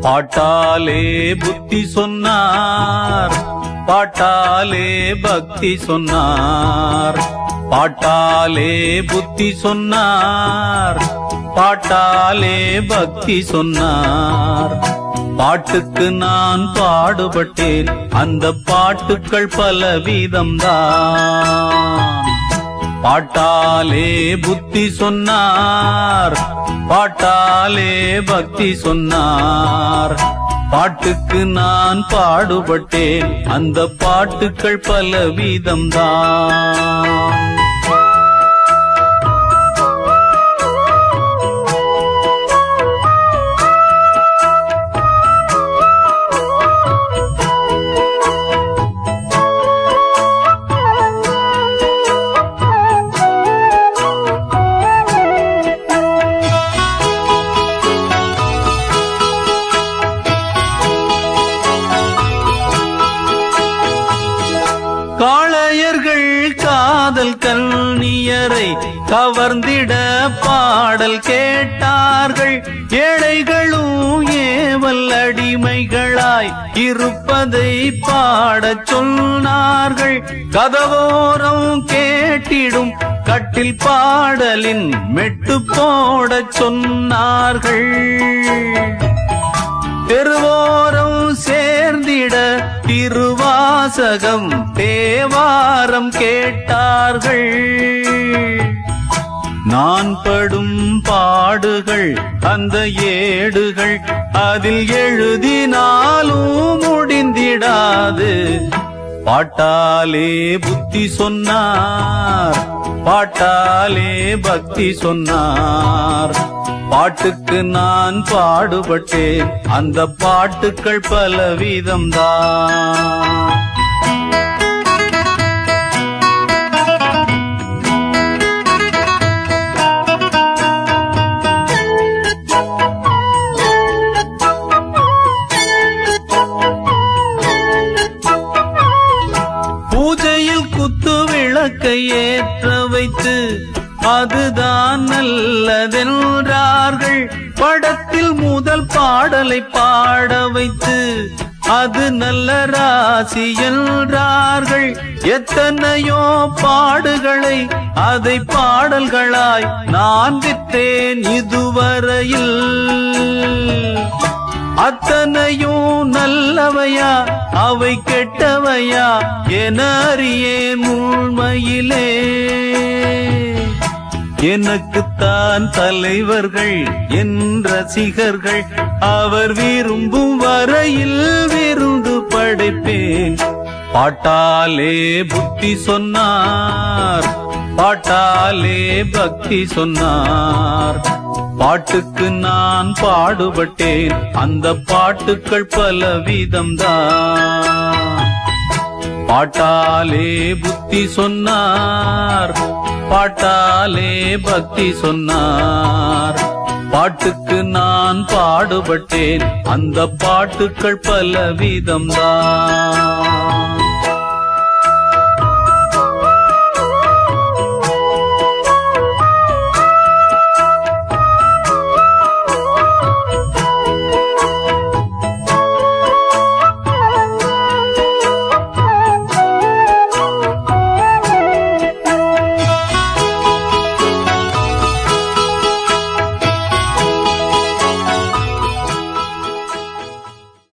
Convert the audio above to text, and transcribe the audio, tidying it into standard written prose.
பாட்டாலே புத்தி சொன்னார், பாட்டாலே பக்தி சொன்னார். பாட்டாலே புத்தி சொன்னார், பாட்டாலே பக்தி சொன்னார். பாட்டுக்கு நான் பாடுபட்டேன், அந்த பாட்டுக்கள் பலவிதம்தான். பாட்டாலே புத்தி சொன்னார், பாட்டாலே பக்தி சொன்னார். பாட்டுக்கு நான் பாடுபட்டேன், அந்த பாட்டுக்கள் பலவிதம்தான். காளையர்கள் காதல் கன்னியரை கவர்ந்திட பாடல் கேட்டார்கள். ஏழைகளும் ஏவல் அடிமைகளாய் இருப்பதை பாடச் சொன்னார்கள். கதவோரம் கேட்டிடும் கட்டில் பாடலின் மெட்டு போடச் சொன்னார்கள். தெருவோரம் சேர்ந்திட திருவாசகம் தேவாரம் கேட்டார்கள். நான் படும் பாடுகள் அந்த ஏடுகள் அதில் எழுதினாலும் முடிந்திடாது. பாட்டாலே புத்தி சொன்னார், பாட்டாலே பக்தி சொன்னார். பாட்டுக்கு நான் பாடுபட்டேன், அந்த பாட்டுக்கள் பலவிதம்தான். பூஜையில் குத்து விளக்கை ஏற்ற வைத்து அதுதான் நல்லதென்றார்கள். படத்தில் முதல் பாடலை பாட வைத்து அது நல்ல ராசி என்றார்கள். எத்தனையோ பாடுகளை அதை பாடல்களாய் நான் விற்றேன் இதுவரையில். அத்தனையும் நல்லவையா அவை கெட்டவையா என அறியேன் உண்மையிலே. எனக்குத்தான் தலைவர்கள் என் ரசிகர்கள், அவர் விரும்பும் வரையில் விருந்து படைப்பேன். பாட்டாலே புத்தி சொன்னார், பாட்டாலே பக்தி சொன்னார். பாட்டுக்கு நான் பாடுபட்டேன், அந்த பாட்டுக்கள் பலவிதம்தான். பாட்டாலே புத்தி சொன்னார், பாட்டாலே பக்தி சொன்னார். பாட்டுக்கு நான் பாடுபட்டேன், அந்த பாட்டுக்கள் பலவிதம்தான்.